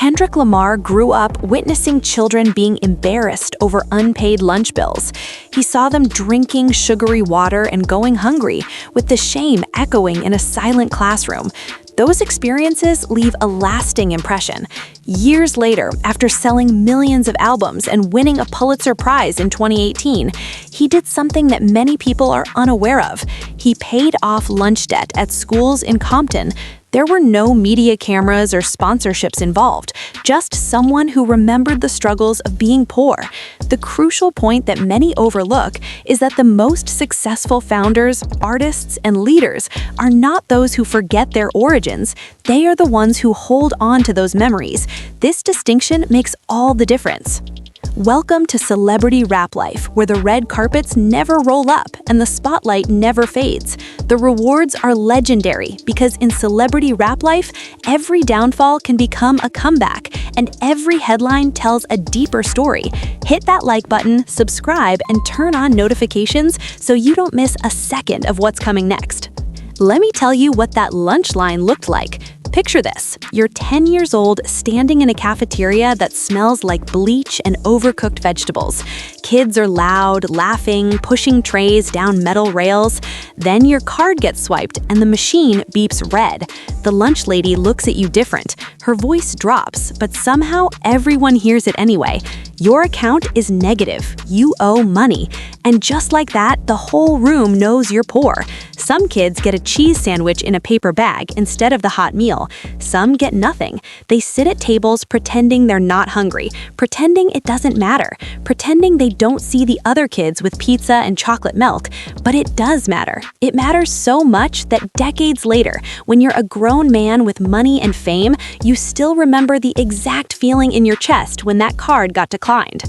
Kendrick Lamar grew up witnessing children being embarrassed over unpaid lunch bills. He saw them drinking sugary water and going hungry, with the shame echoing in a silent classroom. Those experiences leave a lasting impression. Years later, after selling millions of albums and winning a Pulitzer Prize in 2018, he did something that many people are unaware of. He paid off lunch debt at schools in Compton. There were no media cameras or sponsorships involved, just someone who remembered the struggles of being poor. The crucial point that many overlook is that the most successful founders, artists, and leaders are not those who forget their origins. They are the ones who hold on to those memories. This distinction makes all the difference. Welcome to Celebrity Rap Life, where the red carpets never roll up and the spotlight never fades. The rewards are legendary because in Celebrity Rap Life, every downfall can become a comeback and every headline tells a deeper story. Hit that like button, subscribe, and turn on notifications so you don't miss a second of what's coming next. Let me tell you what that lunch line looked like. Picture this. You're 10 years old, standing in a cafeteria that smells like bleach and overcooked vegetables. Kids are loud, laughing, pushing trays down metal rails. Then your card gets swiped and the machine beeps red. The lunch lady looks at you different. Her voice drops, but somehow everyone hears it anyway. Your account is negative. You owe money. And just like that, the whole room knows you're poor. Some kids get a cheese sandwich in a paper bag instead of the hot meal. Some get nothing. They sit at tables pretending they're not hungry, pretending it doesn't matter, pretending they don't see the other kids with pizza and chocolate milk. But it does matter. It matters so much that decades later, when you're a grown man with money and fame, you still remember the exact feeling in your chest when that card got declined.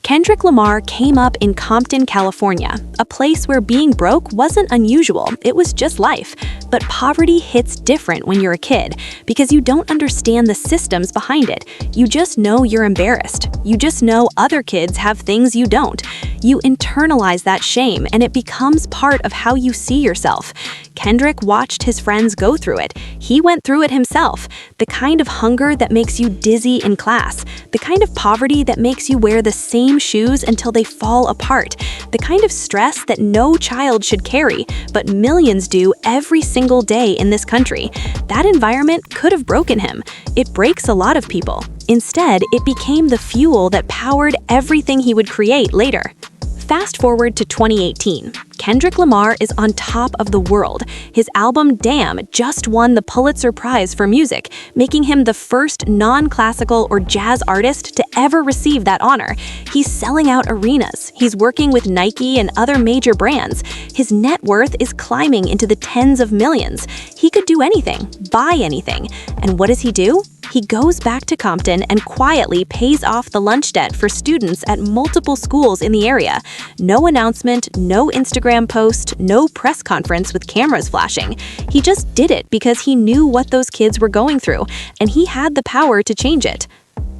Kendrick Lamar came up in Compton, California, a place where being broke wasn't unusual, it was just life. But poverty hits different when you're a kid, because you don't understand the systems behind it. You just know you're embarrassed. You just know other kids have things you don't. You internalize that shame, and it becomes part of how you see yourself. Kendrick watched his friends go through it. He went through it himself. The kind of hunger that makes you dizzy in class. The kind of poverty that makes you wear the same shoes until they fall apart. The kind of stress that no child should carry, but millions do every single day in this country. That environment could have broken him. It breaks a lot of people. Instead, it became the fuel that powered everything he would create later. Fast forward to 2018. Kendrick Lamar is on top of the world. His album Damn just won the Pulitzer Prize for music, making him the first non-classical or jazz artist to ever receive that honor. He's selling out arenas. He's working with Nike and other major brands. His net worth is climbing into the tens of millions. He could do anything, buy anything. And what does he do? He goes back to Compton and quietly pays off the lunch debt for students at multiple schools in the area. No announcement, no Instagram post, no press conference with cameras flashing. He just did it because he knew what those kids were going through, and he had the power to change it.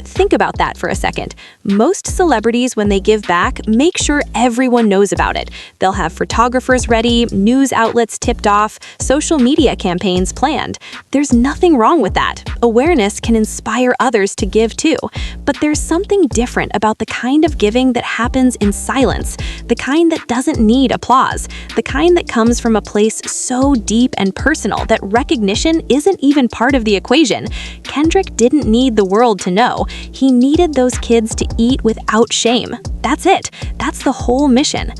Think about that for a second. Most celebrities, when they give back, make sure everyone knows about it. They'll have photographers ready, news outlets tipped off, social media campaigns planned. There's nothing wrong with that. Awareness can inspire others to give too. But there's something different about the kind of giving that happens in silence, the kind that doesn't need applause, the kind that comes from a place so deep and personal that recognition isn't even part of the equation. Kendrick didn't need the world to know. He needed those kids to eat without shame. That's it. That's the whole mission.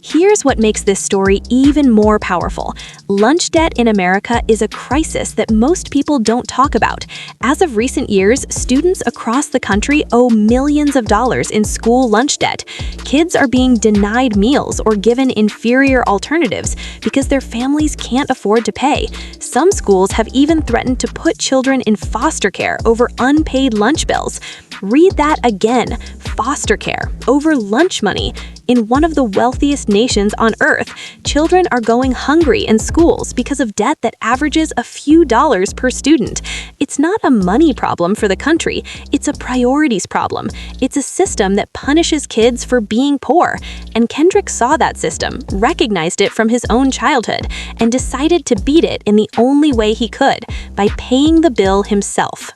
Here's what makes this story even more powerful. Lunch debt in America is a crisis that most people don't talk about. As of recent years, students across the country owe millions of dollars in school lunch debt. Kids are being denied meals or given inferior alternatives because their families can't afford to pay. Some schools have even threatened to put children in foster care over unpaid lunch bills. Read that again. Foster care over lunch money. In one of the wealthiest nations on earth, children are going hungry in schools because of debt that averages a few dollars per student. It's not a money problem for the country, it's a priorities problem. It's a system that punishes kids for being poor. And Kendrick saw that system, recognized it from his own childhood, and decided to beat it in the only way he could, by paying the bill himself.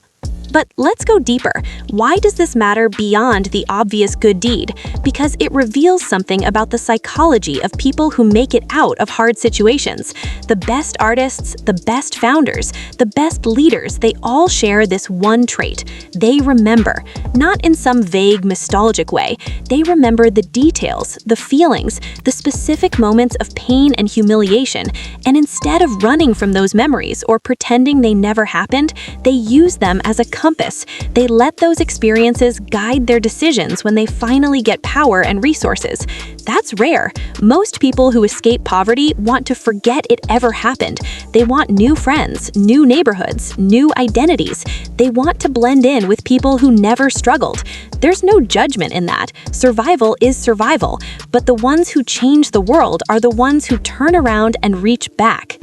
But let's go deeper. Why does this matter beyond the obvious good deed? Because it reveals something about the psychology of people who make it out of hard situations. The best artists, the best founders, the best leaders, they all share this one trait. They remember, not in some vague, nostalgic way. They remember the details, the feelings, the specific moments of pain and humiliation, and instead of running from those memories or pretending they never happened, they use them as a compass. They let those experiences guide their decisions when they finally get power and resources. That's rare. Most people who escape poverty want to forget it ever happened. They want new friends, new neighborhoods, new identities. They want to blend in with people who never struggled. There's no judgment in that. Survival is survival. But the ones who change the world are the ones who turn around and reach back.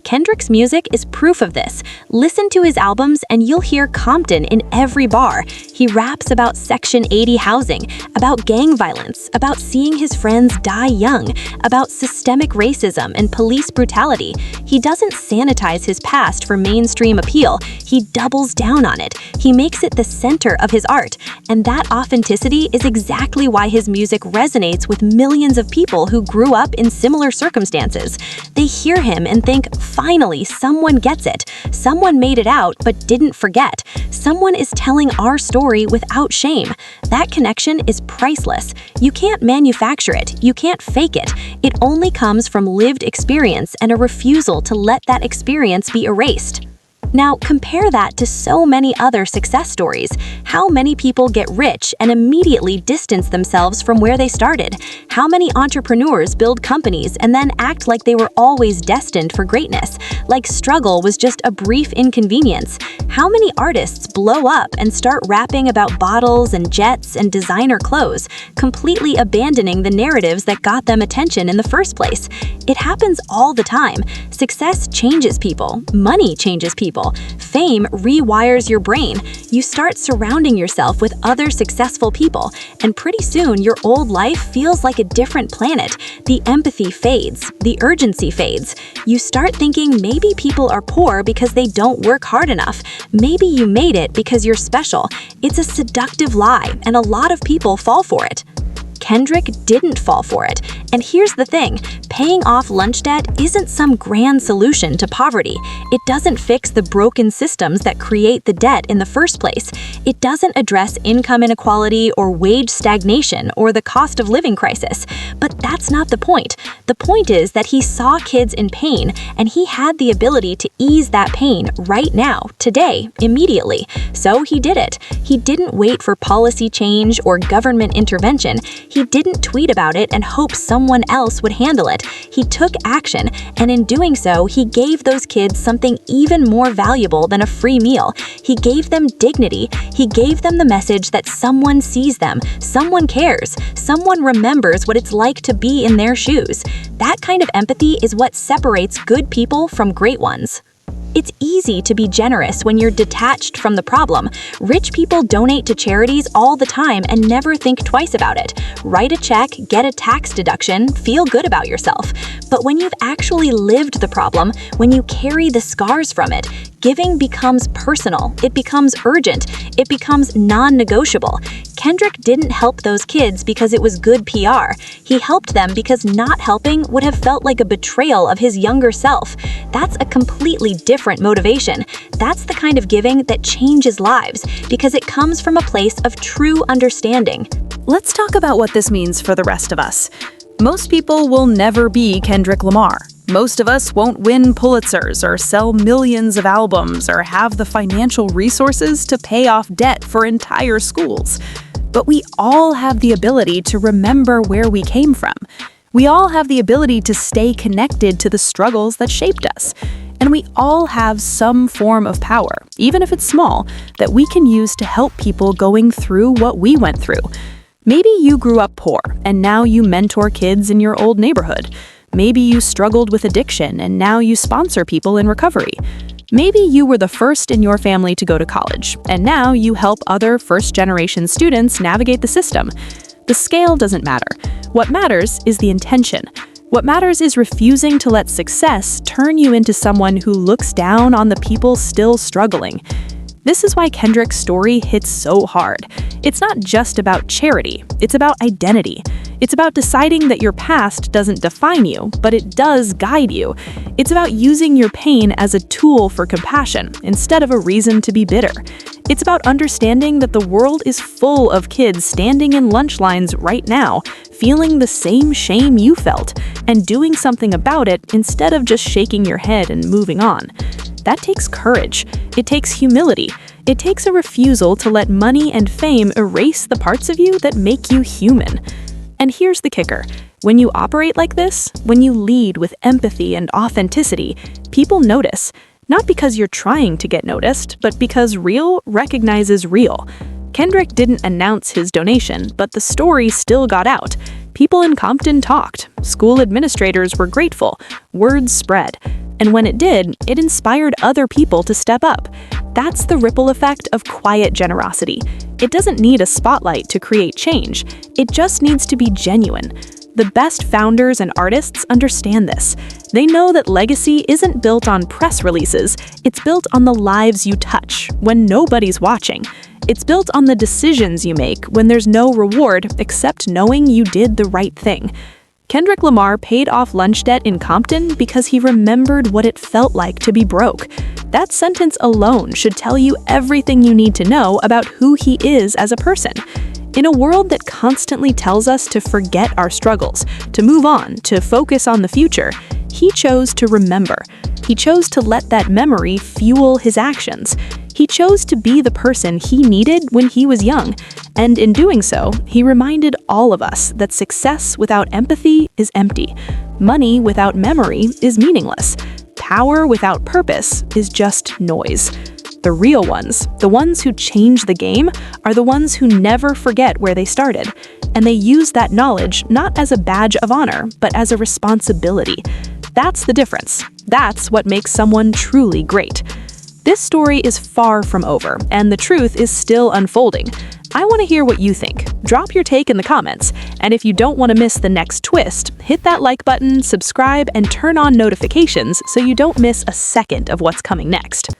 Kendrick's music is proof of this. Listen to his albums and you'll hear Compton in every bar. He raps about Section 80 housing, about gang violence, about seeing his friends die young, about systemic racism and police brutality. He doesn't sanitize his past for mainstream appeal. He doubles down on it. He makes it the center of his art. And that authenticity is exactly why his music resonates with millions of people who grew up in similar circumstances. They hear him and think, finally, someone gets it. Someone made it out but didn't forget. Someone is telling our story without shame. That connection is priceless. You can't manufacture it. You can't fake it. It only comes from lived experience and a refusal to let that experience be erased. Now, compare that to so many other success stories. How many people get rich and immediately distance themselves from where they started? How many entrepreneurs build companies and then act like they were always destined for greatness, like struggle was just a brief inconvenience? How many artists blow up and start rapping about bottles and jets and designer clothes, completely abandoning the narratives that got them attention in the first place? It happens all the time. Success changes people. Money changes people. Fame rewires your brain. You start surrounding yourself with other successful people, and pretty soon your old life feels like a different planet. The empathy fades. The urgency fades. You start thinking maybe people are poor because they don't work hard enough. Maybe you made it because you're special. It's a seductive lie, and a lot of people fall for it. Kendrick didn't fall for it. And here's the thing, paying off lunch debt isn't some grand solution to poverty. It doesn't fix the broken systems that create the debt in the first place. It doesn't address income inequality or wage stagnation or the cost of living crisis. But that's not the point. The point is that he saw kids in pain, and he had the ability to ease that pain right now, today, immediately. So he did it. He didn't wait for policy change or government intervention. He didn't tweet about it and hope someone else would handle it. He took action, and in doing so, he gave those kids something even more valuable than a free meal. He gave them dignity. He gave them the message that someone sees them, someone cares, someone remembers what it's like to be in their shoes. That kind of empathy is what separates good people from great ones. It's easy to be generous when you're detached from the problem. Rich people donate to charities all the time and never think twice about it. Write a check, get a tax deduction, feel good about yourself. But when you've actually lived the problem, when you carry the scars from it, giving becomes personal, it becomes urgent, it becomes non-negotiable. Kendrick didn't help those kids because it was good PR. He helped them because not helping would have felt like a betrayal of his younger self. That's a completely different motivation. That's the kind of giving that changes lives because it comes from a place of true understanding. Let's talk about what this means for the rest of us. Most people will never be Kendrick Lamar. Most of us won't win Pulitzers or sell millions of albums or have the financial resources to pay off debt for entire schools. But we all have the ability to remember where we came from. We all have the ability to stay connected to the struggles that shaped us. And we all have some form of power, even if it's small, that we can use to help people going through what we went through. Maybe you grew up poor, and now you mentor kids in your old neighborhood. Maybe you struggled with addiction, and now you sponsor people in recovery. Maybe you were the first in your family to go to college, and now you help other first-generation students navigate the system. The scale doesn't matter. What matters is the intention. What matters is refusing to let success turn you into someone who looks down on the people still struggling. This is why Kendrick's story hits so hard. It's not just about charity, it's about identity. It's about deciding that your past doesn't define you, but it does guide you. It's about using your pain as a tool for compassion instead of a reason to be bitter. It's about understanding that the world is full of kids standing in lunch lines right now, feeling the same shame you felt, and doing something about it instead of just shaking your head and moving on. That takes courage. It takes humility. It takes a refusal to let money and fame erase the parts of you that make you human. And here's the kicker. When you operate like this, when you lead with empathy and authenticity, people notice. Not because you're trying to get noticed, but because real recognizes real. Kendrick didn't announce his donation, but the story still got out. People in Compton talked. School administrators were grateful. Words spread. And when it did, it inspired other people to step up. That's the ripple effect of quiet generosity. It doesn't need a spotlight to create change. It just needs to be genuine. The best founders and artists understand this. They know that legacy isn't built on press releases. It's built on the lives you touch when nobody's watching. It's built on the decisions you make when there's no reward except knowing you did the right thing. Kendrick Lamar paid off lunch debt in Compton because he remembered what it felt like to be broke. That sentence alone should tell you everything you need to know about who he is as a person. In a world that constantly tells us to forget our struggles, to move on, to focus on the future, he chose to remember. He chose to let that memory fuel his actions. He chose to be the person he needed when he was young. And in doing so, he reminded all of us that success without empathy is empty. Money without memory is meaningless. Power without purpose is just noise. The real ones, the ones who change the game, are the ones who never forget where they started. And they use that knowledge not as a badge of honor, but as a responsibility. That's the difference. That's what makes someone truly great. This story is far from over, and the truth is still unfolding. I want to hear what you think. Drop your take in the comments, and if you don't want to miss the next twist, hit that like button, subscribe, and turn on notifications so you don't miss a second of what's coming next.